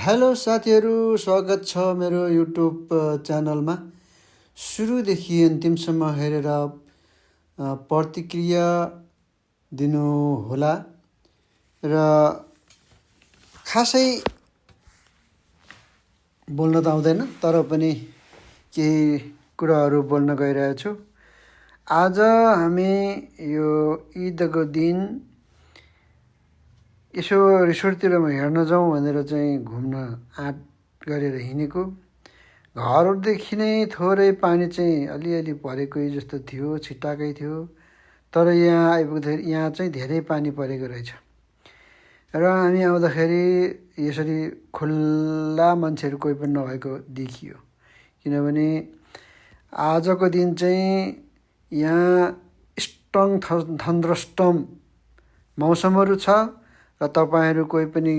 Hello साथीहरू, स्वागत छ मेरो युट्युब च्यानलमा। सुरुदेखि अन्तिमसम्म हेरेर प्रतिक्रिया दिनुहोला। र खासै बोल्न त आउँदैन, तर पनि केही कुराहरू बोल्न गइरहेछु। आज हामी यो ईदको दिन यसो रिसोर्टतिर हेर्न जाउँ भनेर चाहिँ घुम्न आँट गरेर हिँडेको। घरदेखि नै थोरै पानी चाहिँ अलिअलि परेकै जस्तो थियो, छिट्टाकै थियो। तर यहाँ आइपुग्दाखेरि यहाँ चाहिँ धेरै पानी परेको रहेछ। र हामी आउँदाखेरि यसरी खुल्ला मान्छेहरू कोही पनि नभएको देखियो। किनभने आजको दिन चाहिँ यहाँ स्ट्रङ थन्डरस्टर्म मौसमहरू छ। र तपाईँहरू कोही पनि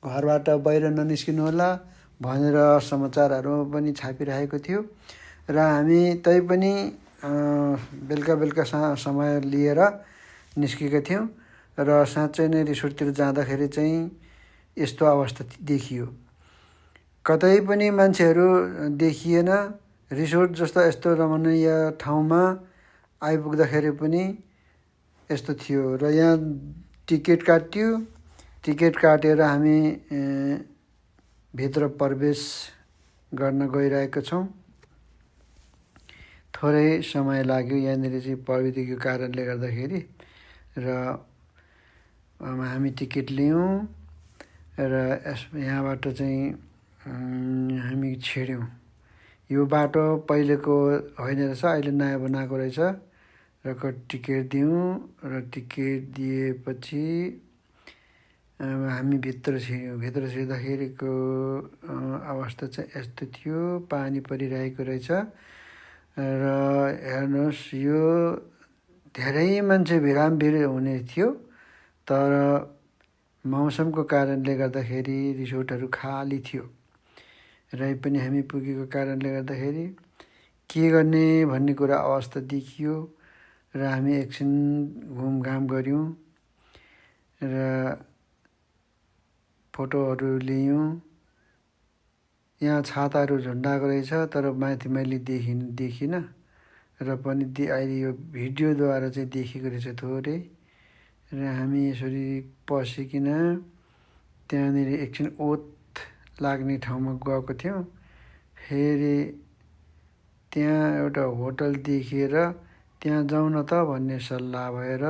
घरबाट बाहिर ननिस्किनु होला भनेर समाचारहरूमा पनि छापिरहेको थियो। र हामी तैपनि बेलुका समय लिएर निस्केका थियौँ। र साँच्चै नै रिसोर्टतिर जाँदाखेरि चाहिँ यस्तो अवस्था देखियो। कतै पनि मान्छेहरू देखिएन। रिसोर्ट जस्तो यस्तो रमणीय ठाउँमा आइपुग्दाखेरि पनि यस्तो थियो। र यहाँ टिकट काट्यो। टिकट काटेर हामी भित्र प्रवेश गर्न गइरहेका छौँ। थोरै समय लाग्यो यहाँनिर चाहिँ प्रविधिको कारणले गर्दाखेरि। र हामी टिकट लियौँ र यहाँबाट चाहिँ हामी छिड्यौँ। यो बाटो पहिलेको होइन रहेछ, अहिले नयाँ बनाएको रहेछ। र टिकट दियौँ र टिकट दिएपछि हामी भित्र छिर्यौँ। भित्र छिर्दाखेरिको अवस्था चाहिँ यस्तो थियो, पानी परिरहेको रहेछ। र हेर्नुहोस्, यो धेरै मान्छे भिडामभिड हुने थियो। तर मौसमको कारणले गर्दाखेरि रिसोर्टहरू खाली थियो। र पनि हामी पुगेको कारणले गर्दाखेरि के गर्ने भन्ने कुरा अवस्था देखियो। र हामी एकछिन घुमघाम गऱ्यौँ र फोटोहरू लियौँ। यहाँ छाताहरू झुन्डाएको रहेछ, तर माथि मैले देखिनँ। र पनि अहिले यो भिडियोद्वारा चाहिँ देखेको रहेछ थोरै। र हामी यसरी पसिकन त्यहाँनिर एकछिन ओत लाग्ने ठाउँमा गएको थियौँ। फेरि त्यहाँ एउटा होटल देखेर त्यहाँ जाउँ न त भन्ने सल्लाह भएर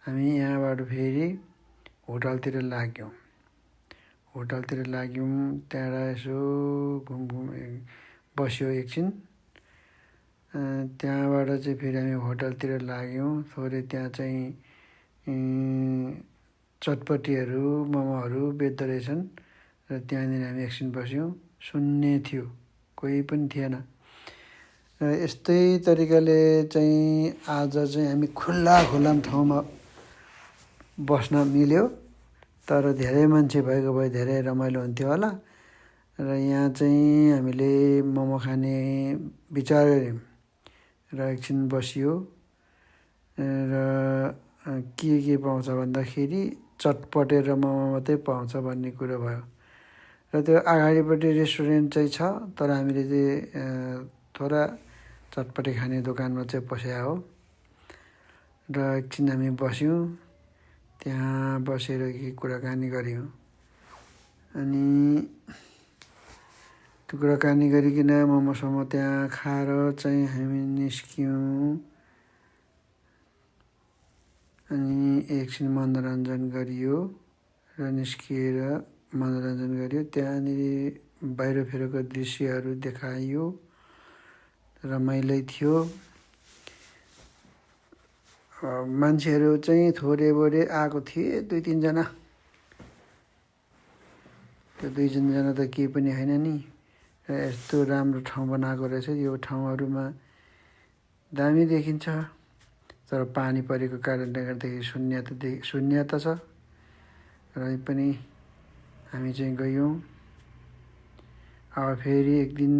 हामी यहाँबाट फेरि होटलतिर लाग्यौँ। त्यहाँबाट यसो बस्यो एकछिन। त्यहाँबाट चाहिँ फेरि हामी होटलतिर लाग्यौँ। थोरै त्यहाँ चाहिँ चटपटीहरू मोमोहरू बेच्दो रहेछन्। र त्यहाँनिर हामी एकछिन बस्यौँ। शून्य थियो, कोही पनि थिएन। र यस्तै तरिकाले चाहिँ आज चाहिँ हामी खुल्ला ठाउँमा बस्न मिल्यो। तर धेरै मान्छे भएको भए धेरै रमाइलो हुन्थ्यो होला। र यहाँ चाहिँ हामीले मोमो खाने विचार गऱ्यौँ र एकछिन बसियो। र के पाउँछ भन्दाखेरि चटपटे र मोमो मात्रै पाउँछ भन्ने कुरो भयो। र त्यो अगाडिपट्टि रेस्टुरेन्ट चाहिँ छ, तर हामीले चाहिँ थोडा चटपटे खाने दोकानमा चाहिँ पस्या हो। र एकछिन हामी बस्यौँ। त्यहाँ बसेर केही कुराकानी गऱ्यौँ। अनि त्यो कुराकानी गरिकन मोमोसोमो त्यहाँ खाएर चाहिँ हामी निस्क्यौँ। अनि एकछिन मनोरञ्जन गरियो र निस्किएर मनोरञ्जन गरियो। त्यहाँनिर बाहिरतिरको दृश्यहरू देखाइयो, रमाइलो थियो। मान्छेहरू चाहिँ थोरै बोरे आएको थिए, 2-3 जना। त्यो 2-3 जना त केही पनि होइन नि। र यस्तो राम्रो ठाउँ बनाएको रहेछ। यो ठाउँहरूमा दामी देखिन्छ। तर पानी परेको कारणले गर्दाखेरि शून्यता छ। र पनि हामी चाहिँ गयौँ। अब फेरि एक दिन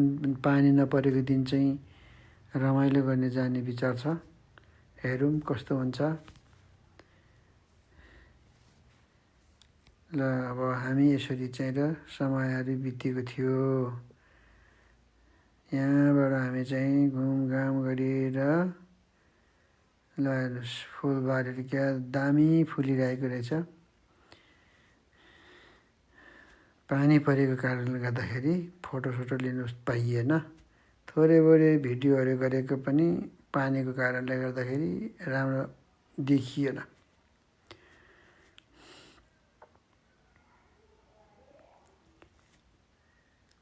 पानी नपरेको दिन चाहिँ रमाइलो गर्ने जाने विचार छ। हेरौँ कस्तो हुन्छ। ल अब हामी यसरी चाहिँ र समयहरू बितेको थियो। यहाँबाट हामी चाहिँ घुमघाम गरेर ल हेर्नुहोस् फुलबारीहरू क्या दामी फुलिरहेको रहेछ। पानी परेको कारणले गर्दाखेरि फोटोसोटो लिनु पाइएन। थोरै भिडियोहरू गरेको पनि पानीको कारणले गर्दाखेरि राम्रो देखिएन।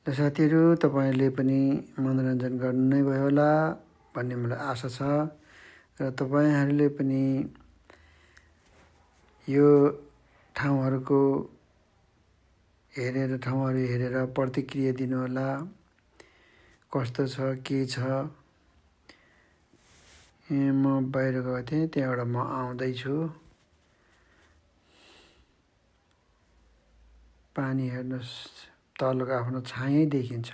र साथीहरू तपाईँले पनि मनोरञ्जन गर्नु नै भयो होला भन्ने मलाई आशा छ। र तपाईँहरूले पनि यो ठाउँहरू हेरेर प्रतिक्रिया दिनुहोला, कस्तो छ के छ। म बाहिर गएको थिएँ, त्यहाँबाट म आउँदैछु। पानी हेर्नुहोस् तलको आफ्नो छायै देखिन्छ।